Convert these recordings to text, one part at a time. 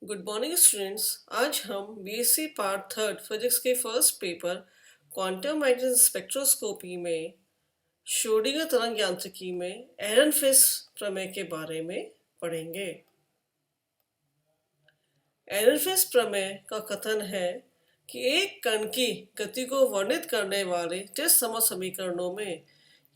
Good morning students. आज हम BSc part third physics के first paper quantum magnetic spectroscopy में श्रोडिंगर तरंग यांत्रिकी में एरनफेस्ट प्रमेय के बारे में पढ़ेंगे। एरनफेस्ट प्रमेय का कथन है कि एक कण की गति को वर्णित करने वाले टेस्ट समर समीकरणों में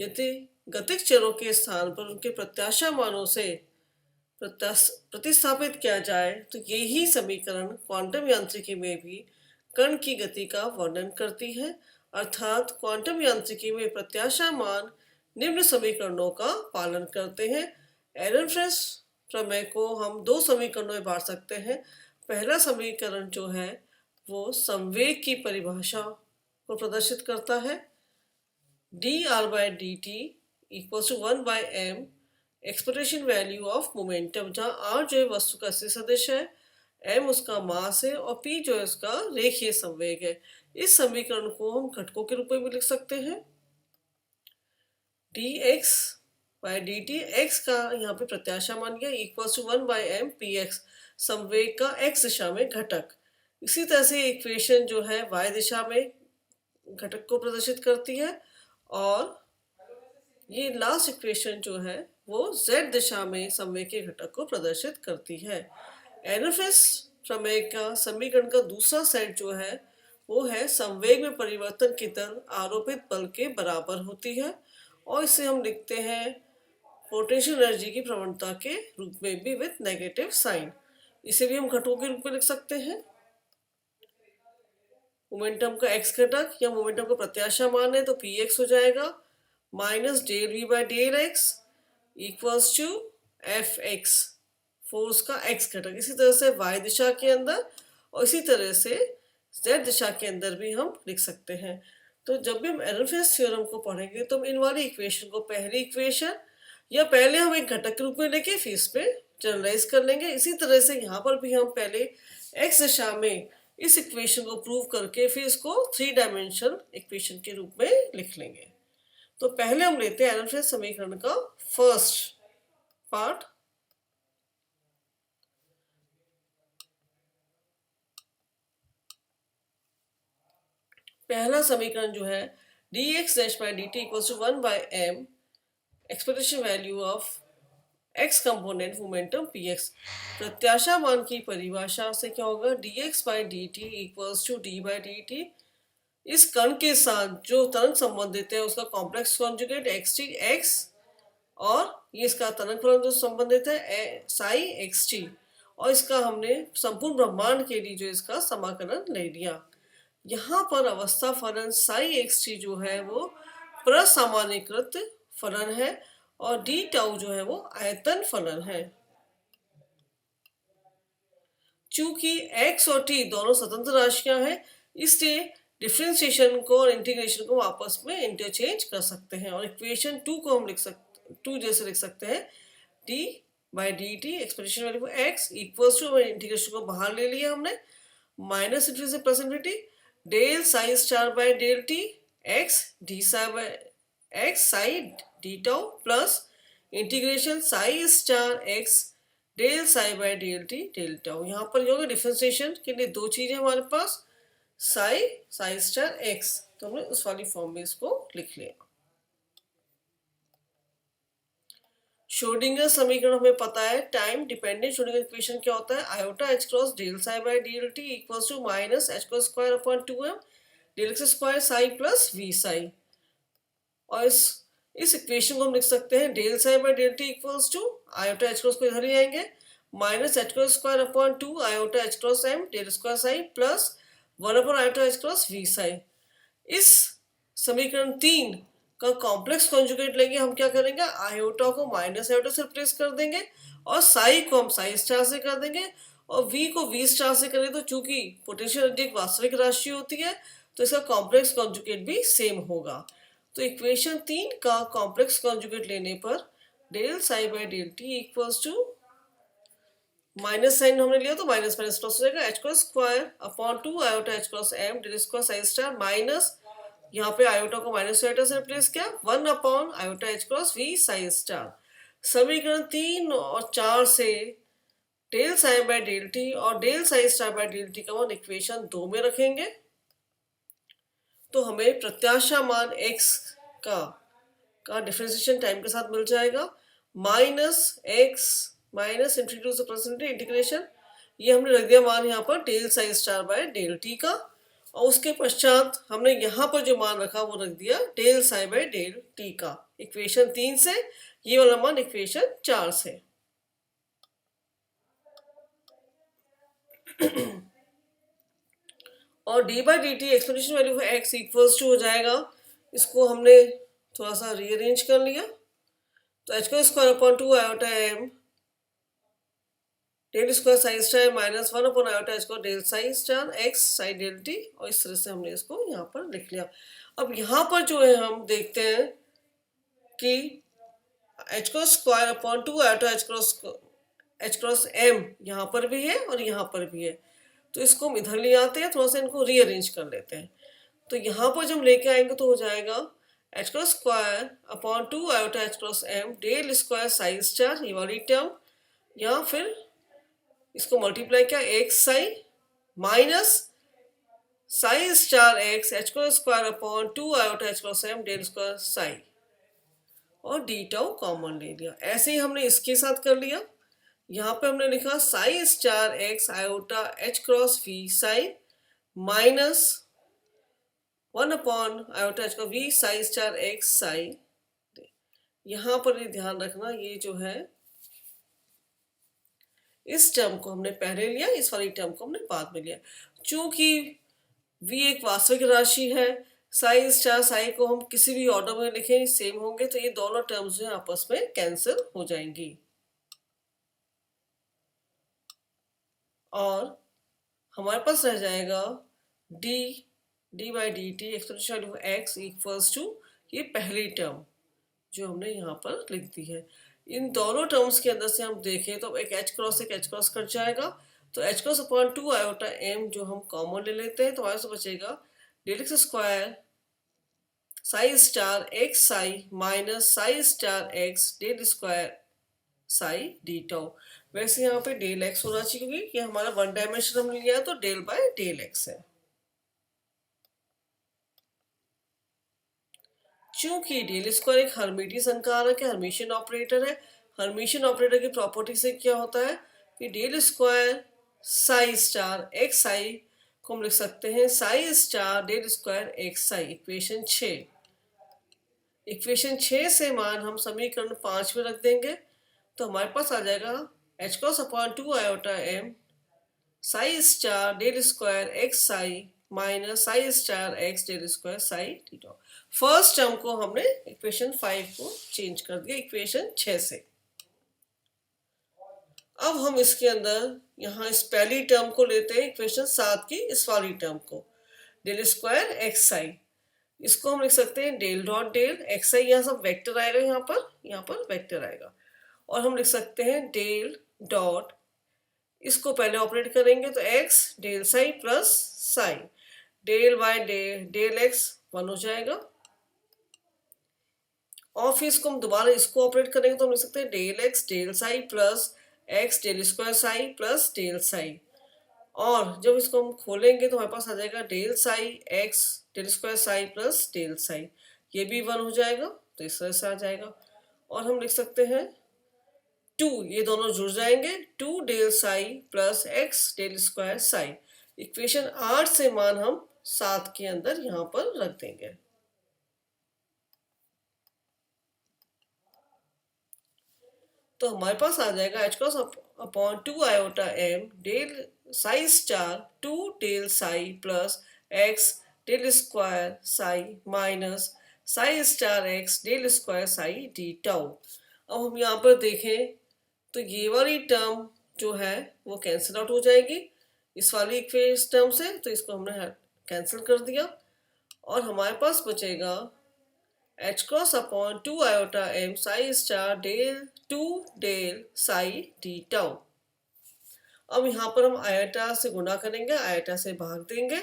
यदि गतिज चरों के स्थान पर उनके प्रत्याशा मानों से प्रतिस्थापित किया जाए तो यही समीकरण क्वांटम यांत्रिकी में भी कण की गति का वर्णन करती है। अर्थात क्वांटम यांत्रिकी में प्रत्याशा मान निम्न समीकरणों का पालन करते हैं। एरनफेस्ट प्रमेय को हम दो समीकरणों में बांट सकते हैं। पहला समीकरण जो है वो संवेग की परिभाषा को प्रदर्शित करता है। dr/dt = 1/m expectation value of momentum, जहाँ r जो है वस्तु का स्थिर सदिश है, m उसका मास है और p जो है उसका रेखीय संवेग है। इस समीकरण को हम घटकों के रूप में भी लिख सकते हैं। dx/dt x का यहाँ पे प्रत्याशा मान गया = 1/m px, संवेग का x दिशा में घटक। इसी तरह से इक्वेशन जो है y दिशा में घटक को प्रदर्शित करती है और ये लास्ट इक्वेशन जो है वो z दिशा में संवेग के घटक को प्रदर्शित करती है। एरनफेस्ट प्रमेय का समीकरण का दूसरा सेट जो है वो है संवेग में परिवर्तन की दर आरोपित बल के बराबर होती है और इसे हम लिखते हैं पोटेंशियल एनर्जी की प्रवणता के रूप में भी विद नेगेटिव साइन। इसे भी हम घटकों के रूप में लिख सकते हैं। मोमेंटम का x घटक या मोमेंटम का प्रत्याशा मान है तो px हो जाएगा minus ∂v/∂x equals to fx, force का x घटक। इसी तरह से y दिशा के अंदर और इसी तरह से z दिशा के अंदर भी हम लिख सकते हैं। तो जब भी हम एरनफेस्ट थ्योरम को पढ़ेंगे तो हम इन वाली इक्वेशन को पहली इक्वेशन या पहले हम एक घटक के रूप में लेके फिर इस पे जनरलाइज कर लेंगे। इसी तरह से यहाँ पर भी हम पहले x दिशा में इस इक्वेशन को प्रूव करके फिर इसको 3 डायमेंशनल इक्वेशन के रूप में लिख लेंगे। तो पहले हम लेते हैं एरनफेस्ट समीकरण का फर्स्ट पार्ट। पहला समीकरण जो है dx-dt = 1/m expectation value of x component momentum px। प्रत्याशा मान की परिभाषा से क्या होगा, dx/dt = d/dt। इस कण के साथ जो तरंग संबंधित है उसका कॉम्प्लेक्स कॉन्जुगेट x और ये इसका तरंग फलन जो संबंधित है साई xt और इसका हमने संपूर्ण ब्रह्मांड के लिए जो इसका समाकलन ले लिया। यहाँ पर अवस्था फलन साई xt जो है वो प्रसामान्यीकृत फलन है और डी टाउ जो है वो आयतन फलन है। चूंकि x और t दोनों स्वतंत्र राशियां हैं इसलिए डिफरेंशिएशन को और इंटीग्रेशन को आपस में इंटरचेंज कर सकते हैं और इक्वेशन 2 को हम जैसे लिख सकते हैं d/dt expectation value x equals to, integration को बाहर ले लिया हमने, माइनस इनफिनिटी से plus infinity del psi star by del T x D psi by x psi D tau plus integration psi star x del psi by del T del tau. यहाँ पर जो differentiation के लिए दो चीजें हमारे पास Sai star x, तो हमने उस वाली फॉर्म में इसको लिख लिया। श्रोडिंगर समीकरण हमें पता है। टाइम डिपेंडेंट श्रोडिंगर इक्वेशन क्या होता है, iota h cross del psi by del T equals to minus h²/2m del x square psi plus v psi. और इस इक्वेशन को हम लिख सकते हैं del psi by del T equals to iota h cross को इधर ही आएंगे minus h²/2 iota h cross m del square psi plus 1 iota h cross v psi. इस समीकरण 3 का कॉम्प्लेक्स कॉन्जुगेट लेंगे। हम क्या करेंगे, आयोटा को माइनस आयोटा से रिप्लेस कर देंगे और साई को हम साई स्टार से कर देंगे और v को v स्टार से करें तो चूंकि पोटेंशियल एनर्जी एक वास्तविक राशि होती है तो इसका कॉम्प्लेक्स कॉन्जुगेट भी सेम होगा। तो इक्वेशन 3 का कॉम्प्लेक्स कॉन्जुगेट लेने पर del psi by del T equals to, minus sign हमने लिया तो माइनस माइनस प्लस हो जाएगा h²/2 iota h cross m del square psi star minus यहाँ पे आयोटा को माइनस आयोटा से रिप्लेस किया 1 iota h cross v psi star. समीकरण 3 और 4 से del psi by del t और del psi star by del T का मान इक्वेशन 2 में रखेंगे तो हमें प्रत्याशा मान x का डिफरेंशिएशन टाइम के साथ मिल जाएगा minus X minus introduce integration, ये हमने रख दिया मान यहाँ पर del psi star by del T का, और उसके पश्चात हमने यहाँ पर जो मान रखा वो रख दिया del psi by del T का इक्वेशन 3 से, ये वाला मान इक्वेशन 4 से। और D by D T exponential value of X equals to हो जाएगा, इसको हमने थोड़ा सा रीअरेंज कर लिया तो एच का square upon 2 iota M del square psi star minus 1 upon iota h को del psi star x psi del t, और इस तरह से हमने इसको यहाँ पर लिख लिया। अब यहाँ पर जो है हम देखते हैं कि एच को square upon 2 iota H cross M यहाँ पर भी है और यहाँ पर भी है, तो इसको हम इधर ले आते हैं, थोड़ा सा इनको रीअरेंज कर लेते हैं। तो यहाँ पर जब लेके आएंगे तो हो जाएगा H cross square upon 2 iota H cross m del square psi star, ये वाली टर्म, या फिर इसको मल्टीप्लाई किया x psi minus psi star x h को square upon 2 iota H cross m del square psi, और डी टाउ कॉमन ले लिया। ऐसे ही हमने इसके साथ कर लिया, यहाँ पे हमने लिखा psi star x iota H cross v psi minus 1 upon iota h का v psi star x psi. यहाँ पर ये ध्यान रखना, ये जो है इस टर्म को हमने पहले लिया, इस वाली टर्म को हमने बाद में लिया। चूंकि v एक वास्तविक राशि है, साई स्टार साई को हम किसी भी ऑर्डर में लिखें सेम होंगे, तो ये दोनों टर्म्स जो है आपस में कैंसिल हो जाएंगी, और हमारे पास रह जाएगा D by D T exponential of X equals to ये पहली टर्म जो हमने यहाँ पर लिख दी है। इन दोनों टर्म्स के अंदर से हम देखें तो एक एच क्रॉस कट जाएगा, तो H cross upon 2 iota M जो हम कॉमन ले लेते हैं तो हमारे से बचेगा del X square psi star x psi minus psi star X del square psi D tau. वैसे यहाँ पे डेल एक्स होना चाहिए क्योंकि ये हमारा वन डायमेंशन हमने लिया है, तो डेल बाय डेल एक्स है। चूंकि डेल स्क्वायर एक हर्मिटियन संकारक है, हर्मिशियन ऑपरेटर है, हर्मिशियन ऑपरेटर की प्रॉपर्टी से क्या होता है कि del square psi star x psi को हम लिख सकते हैं psi star del square X psi, equation 6। Equation 6 से मान हम समीकरण 5 में रख देंगे तो हमारे पास आ जाएगा H cross upon 2 iota M psi star del square X psi minus psi star X del square psi theta. First term को हमने इक्वेशन 5 को चेंज कर दिया इक्वेशन 6 से। अब हम इसके अंदर यहाँ इस पहली टर्म को लेते हैं इक्वेशन 7 की, इस वाली टर्म को डेल स्क्वायर एक्स साई, इसको हम लिख सकते हैं डेल डॉट डेल एक्स आई, यहाँ सब वेक्टर आएगा, यहाँ पर वेक्टर आएगा, और हम लिख सकते हैं डेल डॉट, इसको पहले ऑपरेट करेंगे तो X del psi plus psi del by del X 1 हो जाएगा, और फिर इसको हम दोबारा इसको ऑपरेट करेंगे तो हम लिख सकते हैं del X del psi plus X del square psi plus del psi, और जब इसको हम खोलेंगे तो हमारे पास आ जाएगा del psi X del square psi plus del psi, ये भी 1 हो जाएगा तो इस तरह से आ जाएगा, और हम लिख सकते हैं 2, ये दोनों जुड़ जाएंगे 2 del psi plus X del square psi. Equation 8 से मान हम 7 के अंदर यहाँ पर रख देंगे। तो हमारे पास आ जाएगा H cross upon 2 iota M del psi star 2 del psi plus X del square psi minus psi star X del square psi D tau. अब हम यहाँ पर देखें तो ये वाली टर्म जो है वो कैंसिल आउट हो जाएगी इस वाली इक्वेशन टर्म से, तो इसको हमने कैंसिल कर दिया, और हमारे पास बचेगा H cross upon 2 iota M psi star del 2 del psi D tau. अब यहाँ पर हम आयोटा से गुणा करेंगे, आयोटा से भाग देंगे,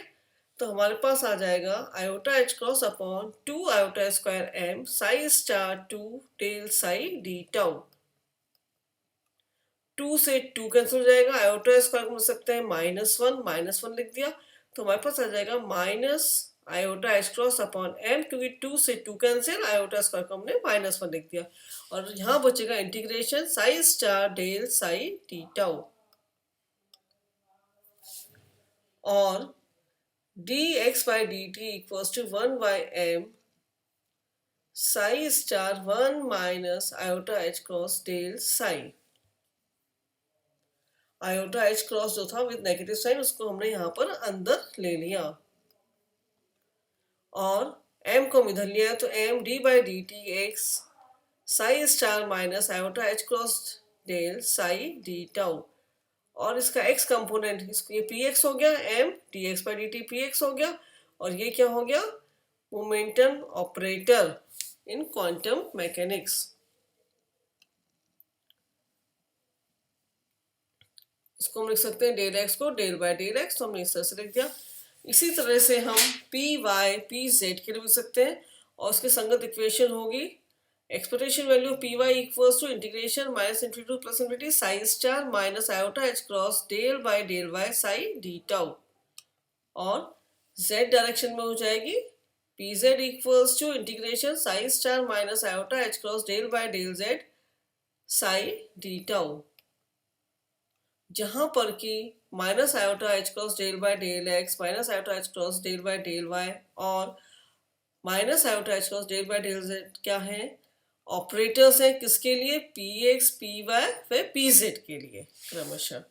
तो हमारे पास आ जाएगा iota H cross upon 2 iota square m psi star 2 del psi D tau. 2 से 2 कैंसिल हो जाएगा, आयोटा स्क्वायर को मिल सकते हैं -1 लिख दिया, तो हमारे पास आ जाएगा minus iota H cross upon m, क्योंकि 2 से 2 कैंसिल, आयोटा स्क्वायर को हमने -1 लिख दिया, और यहाँ बचेगा integration psi star del psi D tau, और dx/dt equals to 1/m psi star 1 minus iota H cross del psi. Iota H cross जो था विद नेगेटिव साइन, उसको हमने यहाँ पर अंदर ले लिया, और m को हम इधर लिया, तो m d/dt x psi star minus iota H cross del psi D tau, और इसका x कंपोनेंट, इसको ये px हो गया, m dx/dt px हो गया, और ये क्या हो गया, मोमेंटम ऑपरेटर इन क्वांटम मैकेनिक्स। इसको हम लिख सकते हैं डेल एक्स को डेल बाय डेल एक्स, तो हमने इस तरह से लिख दिया। इसी तरह से हम पी वाई पी जेड के लिए लिख सकते हैं, और उसकी संगत इक्वेशन होगी expectation value p y equals to integration minus infinity to plus infinity psi star minus iota H cross del by del y psi D tau, और जेड डायरेक्शन में हो जाएगी p z equals to integration psi star minus iota H cross del by del z psi D tau, जहां पर कि minus iota H cross del by del x minus iota H cross del by del y और minus iota H cross del by del z क्या है, operators हैं किसके लिए, p x p y व पी जेड के लिए क्रमशः।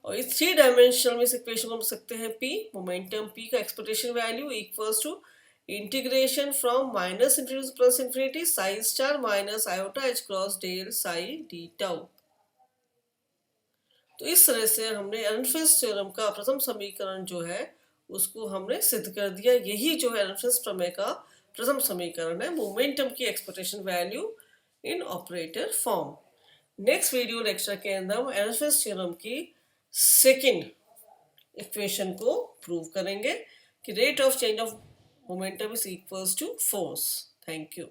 और इस 3 डायमेंशनल में इस इक्वेशन को हम सकते हैं पी मोमेंटम पी का expectation value equals to integration from minus infinity to plus infinity psi star minus iota H cross del psi D tau. तो इस तरह से हमने एरनफेस्ट थ्योरम का प्रथम समीकरण जो है उसको हमने सिद्ध कर दिया। यही जो है एरनफेस्ट प्रमेय का प्रथम समीकरण है, मोमेंटम की expectation value in operator form. Next video lecture के अंदर हम एरनफेस्ट थ्योरम की सेकंड इक्वेशन को प्रूव करेंगे कि rate of change of momentum is equals to force. Thank you.